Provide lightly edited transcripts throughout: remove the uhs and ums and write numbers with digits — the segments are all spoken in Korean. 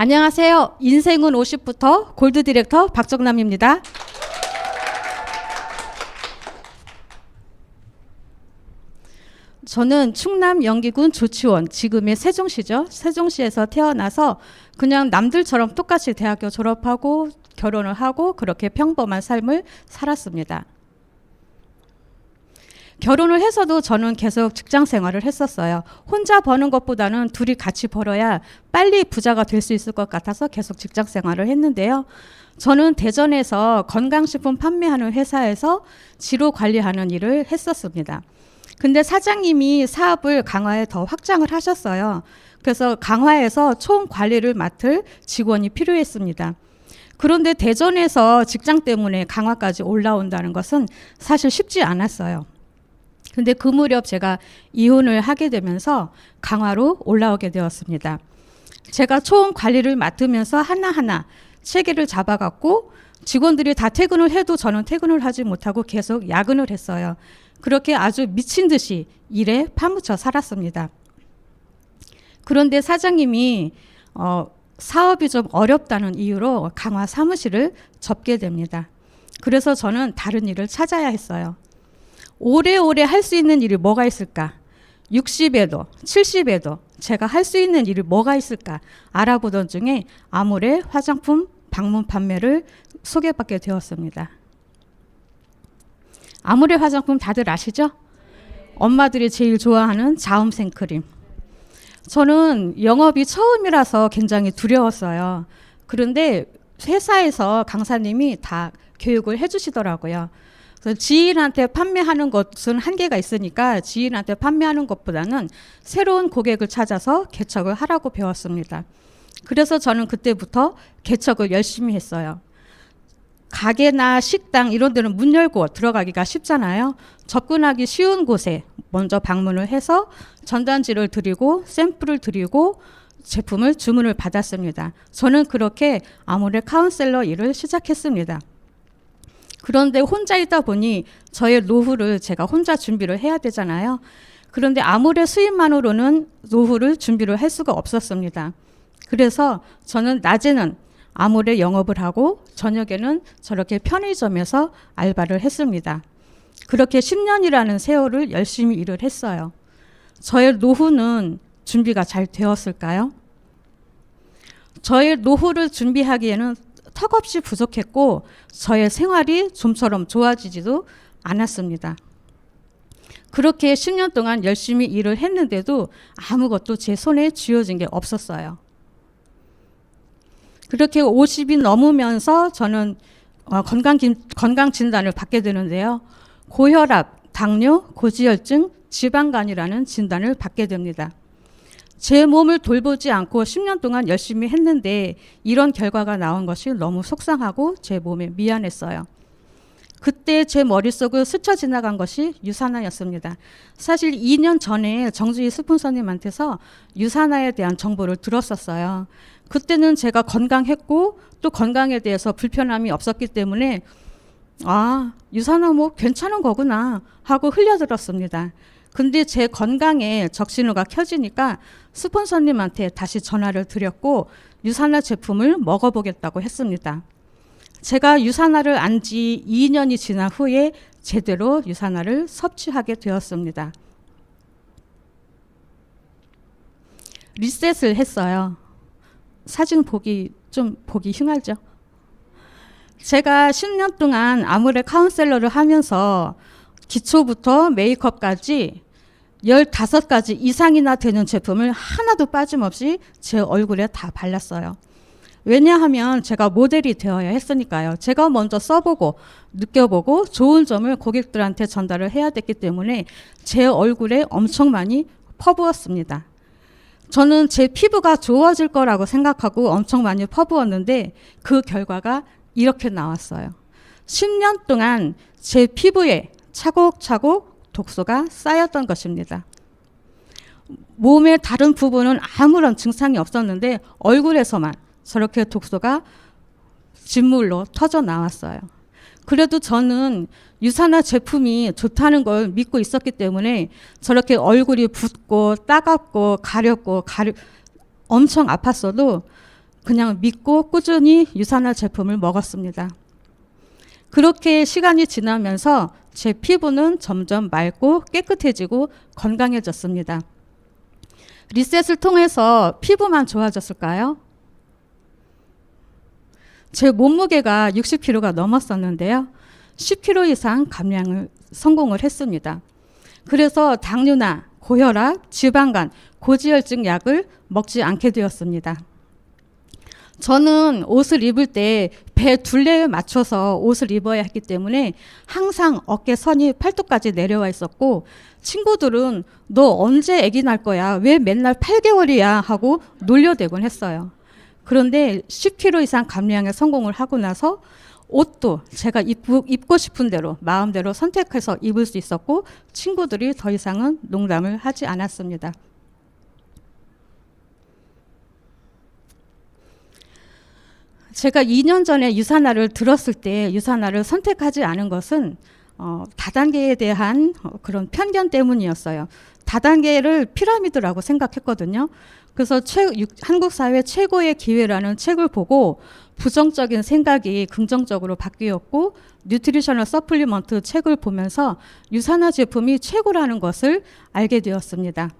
안녕하세요. 인생은 50부터 골드 디렉터 박정남입니다. 저는 충남 영기군 조치원, 지금의 세종시죠. 세종시에서 태어나서 그냥 남들처럼 똑같이 대학교 졸업하고 결혼을 하고 그렇게 평범한 삶을 살았습니다. 결혼을 해서도 저는 계속 직장 생활을 했었어요. 혼자 버는 것보다는 둘이 같이 벌어야 빨리 부자가 될 수 있을 것 같아서 계속 직장 생활을 했는데요. 저는 대전에서 건강식품 판매하는 회사에서 지로 관리하는 일을 했었습니다. 근데 사장님이 사업을 강화에 더 확장을 하셨어요. 그래서 강화에서 총 관리를 맡을 직원이 필요했습니다. 그런데 대전에서 직장 때문에 강화까지 올라온다는 것은 사실 쉽지 않았어요. 근데 그 무렵 제가 이혼을 하게 되면서 강화로 올라오게 되었습니다. 제가 총 관리를 맡으면서 하나하나 체계를 잡아갔고 직원들이 다 퇴근을 해도 저는 퇴근을 하지 못하고 계속 야근을 했어요. 그렇게 아주 미친 듯이 일에 파묻혀 살았습니다. 그런데 사장님이 사업이 좀 어렵다는 이유로 강화 사무실을 접게 됩니다. 그래서 저는 다른 일을 찾아야 했어요. 오래오래 할 수 있는 일이 뭐가 있을까? 60에도 70에도 제가 할 수 있는 일이 뭐가 있을까? 알아보던 중에 아모레 화장품 방문 판매를 소개받게 되었습니다. 아모레 화장품 다들 아시죠? 엄마들이 제일 좋아하는 자음 생크림. 저는 영업이 처음이라서 굉장히 두려웠어요. 그런데 회사에서 강사님이 다 교육을 해주시더라고요. 그래서 지인한테 판매하는 것은 한계가 있으니까 지인한테 판매하는 것보다는 새로운 고객을 찾아서 개척을 하라고 배웠습니다. 그래서 저는 그때부터 개척을 열심히 했어요. 가게나 식당 이런 데는 문 열고 들어가기가 쉽잖아요. 접근하기 쉬운 곳에 먼저 방문을 해서 전단지를 드리고 샘플을 드리고 제품을 주문을 받았습니다. 저는 그렇게 아모레 카운셀러 일을 시작했습니다. 그런데 혼자 있다 보니 저의 노후를 제가 혼자 준비를 해야 되잖아요. 그런데 아모레 수입만으로는 노후를 준비를 할 수가 없었습니다. 그래서 저는 낮에는 아모레 영업을 하고 저녁에는 저렇게 편의점에서 알바를 했습니다. 그렇게 10년이라는 세월을 열심히 일을 했어요. 저의 노후는 준비가 잘 되었을까요? 저의 노후를 준비하기에는 턱없이 부족했고 저의 생활이 좀처럼 좋아지지도 않았습니다. 그렇게 10년 동안 열심히 일을 했는데도 아무것도 제 손에 쥐어진 게 없었어요. 그렇게 50이 넘으면서 저는 건강 진단을 받게 되는데요. 고혈압, 당뇨, 고지혈증, 지방간이라는 진단을 받게 됩니다. 제 몸을 돌보지 않고 10년 동안 열심히 했는데 이런 결과가 나온 것이 너무 속상하고 제 몸에 미안했어요. 그때 제 머릿속을 스쳐 지나간 것이 유산화였습니다. 사실 2년 전에 정주희 스폰서님한테서 유산화에 대한 정보를 들었었어요. 그때는 제가 건강했고 또 건강에 대해서 불편함이 없었기 때문에 유산화 뭐 괜찮은 거구나 하고 흘려들었습니다. 근데 제 건강에 적신호가 켜지니까 스폰서님한테 다시 전화를 드렸고 유산화 제품을 먹어보겠다고 했습니다. 제가 유산화를 안 지 2년이 지난 후에 제대로 유산화를 섭취하게 되었습니다. 리셋을 했어요. 사진 보기 흉하죠? 제가 10년 동안 아모레 카운셀러를 하면서 기초부터 메이크업까지 15가지 이상이나 되는 제품을 하나도 빠짐없이 제 얼굴에 다 발랐어요. 왜냐하면 제가 모델이 되어야 했으니까요. 제가 먼저 써보고 느껴보고 좋은 점을 고객들한테 전달을 해야 됐기 때문에 제 얼굴에 엄청 많이 퍼부었습니다. 저는 제 피부가 좋아질 거라고 생각하고 엄청 많이 퍼부었는데 그 결과가 이렇게 나왔어요. 10년 동안 제 피부에 차곡차곡 독소가 쌓였던 것입니다. 몸의 다른 부분은 아무런 증상이 없었는데 얼굴에서만 저렇게 독소가 진물로 터져 나왔어요. 그래도 저는 유산화 제품이 좋다는 걸 믿고 있었기 때문에 저렇게 얼굴이 붓고 따갑고 가렵고 엄청 아팠어도 그냥 믿고 꾸준히 유산화 제품을 먹었습니다. 그렇게 시간이 지나면서 제 피부는 점점 맑고 깨끗해지고 건강해졌습니다. 리셋을 통해서 피부만 좋아졌을까요? 제 몸무게가 60kg가 넘었었는데요. 10kg 이상 감량을 성공을 했습니다. 그래서 당뇨나 고혈압, 지방간, 고지혈증 약을 먹지 않게 되었습니다. 저는 옷을 입을 때 배 둘레에 맞춰서 옷을 입어야 했기 때문에 항상 어깨 선이 팔뚝까지 내려와 있었고, 친구들은 너 언제 아기 낳을 거야? 왜 맨날 8개월이야? 하고 놀려대곤 했어요. 그런데 10kg 이상 감량에 성공을 하고 나서 옷도 제가 입고 싶은 대로 마음대로 선택해서 입을 수 있었고, 친구들이 더 이상은 농담을 하지 않았습니다. 제가 2년 전에 유산화를 들었을 때 유산화를 선택하지 않은 것은 다단계에 대한 그런 편견 때문이었어요. 다단계를 피라미드라고 생각했거든요. 그래서 한국 사회 최고의 기회라는 책을 보고 부정적인 생각이 긍정적으로 바뀌었고, 뉴트리셔널 서플리먼트 책을 보면서 유산화 제품이 최고라는 것을 알게 되었습니다.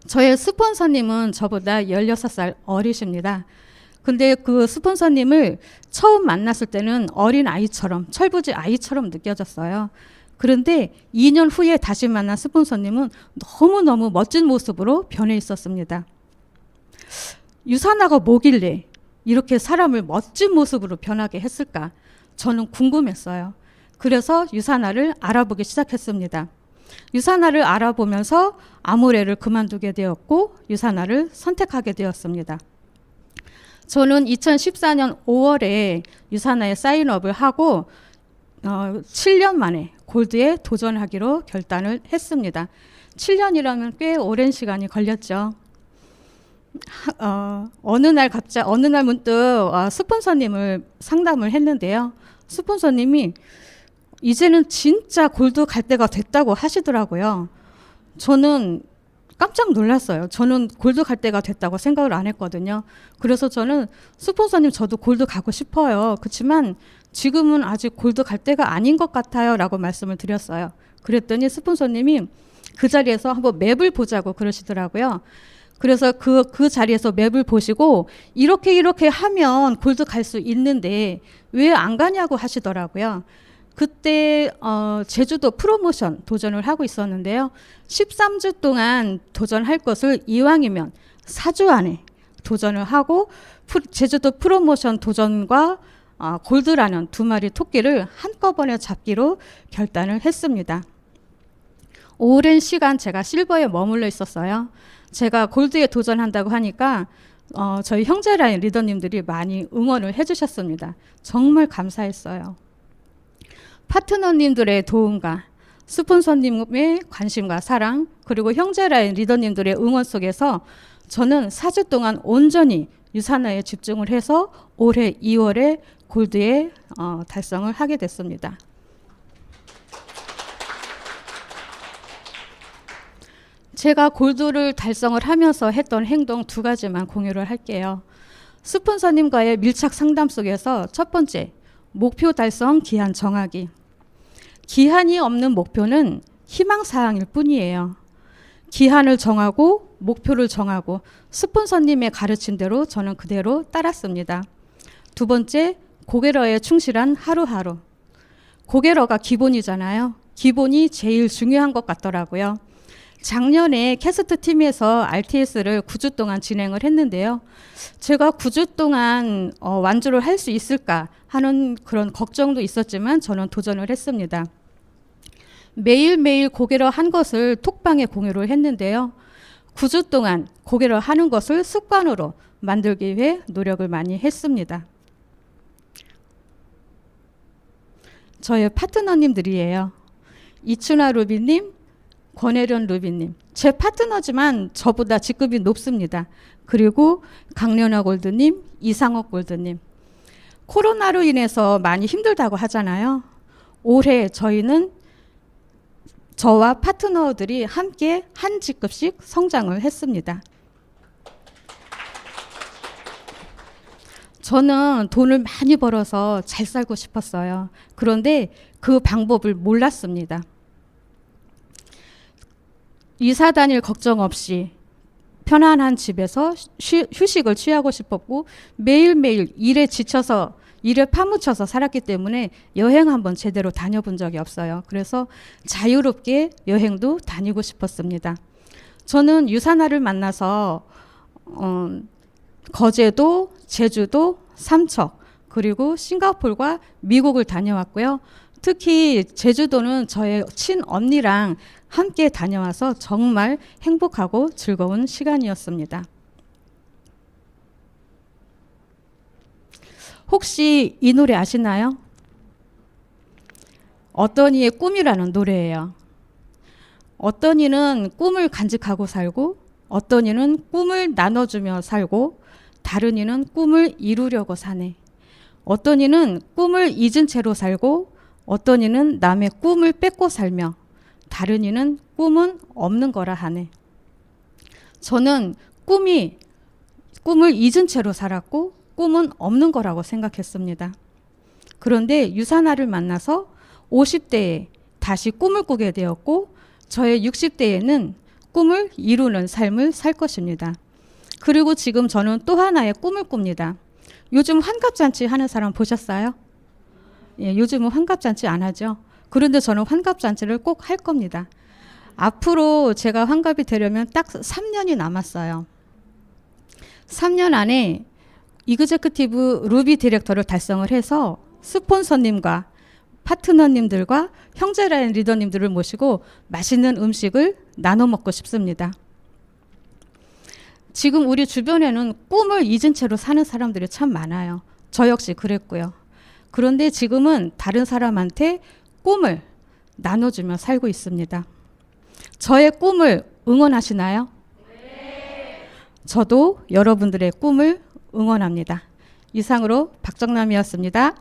저의 스폰서님은 저보다 16살 어리십니다. 근데 그 스폰서님을 처음 만났을 때는 어린 아이처럼, 철부지 아이처럼 느껴졌어요. 그런데 2년 후에 다시 만난 스폰서님은 너무너무 멋진 모습으로 변해 있었습니다. 유산화가 뭐길래 이렇게 사람을 멋진 모습으로 변하게 했을까? 저는 궁금했어요. 그래서 유산화를 알아보기 시작했습니다. 유산화를 알아보면서 아모레를 그만두게 되었고, 유산화를 선택하게 되었습니다. 저는 2014년 5월에 유산화에 사인업을 하고 7년 만에 골드에 도전하기로 결단을 했습니다. 7년이라면 꽤 오랜 시간이 걸렸죠. 어느 날 문득 스폰서님을 상담을 했는데요. 스폰서님이 이제는 진짜 골드 갈 때가 됐다고 하시더라고요. 저는 깜짝 놀랐어요. 저는 골드 갈 때가 됐다고 생각을 안 했거든요. 그래서 저는 스폰서님 저도 골드 가고 싶어요. 그렇지만 지금은 아직 골드 갈 때가 아닌 것 같아요 라고 말씀을 드렸어요. 그랬더니 스폰서님이 그 자리에서 한번 맵을 보자고 그러시더라고요. 그래서 그 자리에서 맵을 보시고 이렇게 하면 골드 갈 수 있는데 왜 안 가냐고 하시더라고요. 그때 제주도 프로모션 도전을 하고 있었는데요. 13주 동안 도전할 것을 이왕이면 4주 안에 도전을 하고 제주도 프로모션 도전과 골드라는 두 마리 토끼를 한꺼번에 잡기로 결단을 했습니다. 오랜 시간 제가 실버에 머물러 있었어요. 제가 골드에 도전한다고 하니까 저희 형제라인 리더님들이 많이 응원을 해주셨습니다. 정말 감사했어요. 파트너님들의 도움과 스폰서님의 관심과 사랑, 그리고 형제라인 리더님들의 응원 속에서 저는 4주 동안 온전히 유산화에 집중을 해서 올해 2월에 골드에 달성을 하게 됐습니다. 제가 골드를 달성을 하면서 했던 행동 2가지만 공유를 할게요. 스폰서님과의 밀착 상담 속에서 첫 번째, 목표 달성 기한 정하기. 기한이 없는 목표는 희망사항일 뿐이에요. 기한을 정하고 목표를 정하고 스폰서님의 가르친 대로 저는 그대로 따랐습니다. 2번째, 고개러에 충실한 하루하루. 고개러가 기본이잖아요. 기본이 제일 중요한 것 같더라고요. 작년에 캐스트 팀에서 RTS를 9주 동안 진행을 했는데요. 제가 9주 동안 완주를 할 수 있을까 하는 그런 걱정도 있었지만 저는 도전을 했습니다. 매일매일 고개러 한 것을 톡방에 공유를 했는데요. 9주 동안 고개러 하는 것을 습관으로 만들기 위해 노력을 많이 했습니다. 저의 파트너님들이에요. 이춘아 루비님, 권혜련 루비님. 제 파트너지만 저보다 직급이 높습니다. 그리고 강련아 골드님, 이상옥 골드님. 코로나로 인해서 많이 힘들다고 하잖아요. 올해 저희는 저와 파트너들이 함께 한 직급씩 성장을 했습니다. 저는 돈을 많이 벌어서 잘 살고 싶었어요. 그런데 그 방법을 몰랐습니다. 이사 다닐 걱정 없이 편안한 집에서 휴식을 취하고 싶었고 매일매일 일에 지쳐서 일에 파묻혀서 살았기 때문에 여행 한번 제대로 다녀본 적이 없어요. 그래서 자유롭게 여행도 다니고 싶었습니다. 저는 유사나를 만나서 거제도, 제주도, 삼척, 그리고 싱가포르와 미국을 다녀왔고요. 특히 제주도는 저의 친언니랑 함께 다녀와서 정말 행복하고 즐거운 시간이었습니다. 혹시 이 노래 아시나요? 어떤 이의 꿈이라는 노래예요. 어떤 이는 꿈을 간직하고 살고 어떤 이는 꿈을 나눠주며 살고 다른 이는 꿈을 이루려고 사네. 어떤 이는 꿈을 잊은 채로 살고 어떤 이는 남의 꿈을 뺏고 살며 다른 이는 꿈은 없는 거라 하네. 저는 꿈을 잊은 채로 살았고 꿈은 없는 거라고 생각했습니다. 그런데 유사나를 만나서 50대에 다시 꿈을 꾸게 되었고 저의 60대에는 꿈을 이루는 삶을 살 것입니다. 그리고 지금 저는 또 하나의 꿈을 꿉니다. 요즘 환갑잔치 하는 사람 보셨어요? 예, 요즘은 환갑잔치 안 하죠. 그런데 저는 환갑잔치를 꼭 할 겁니다. 앞으로 제가 환갑이 되려면 딱 3년이 남았어요. 3년 안에 이그제큐티브 루비 디렉터를 달성을 해서 스폰서님과 파트너님들과 형제라인 리더님들을 모시고 맛있는 음식을 나눠 먹고 싶습니다. 지금 우리 주변에는 꿈을 잊은 채로 사는 사람들이 참 많아요. 저 역시 그랬고요. 그런데 지금은 다른 사람한테 꿈을 나눠주며 살고 있습니다. 저의 꿈을 응원하시나요? 네. 저도 여러분들의 꿈을 응원합니다. 이상으로 박정남이었습니다.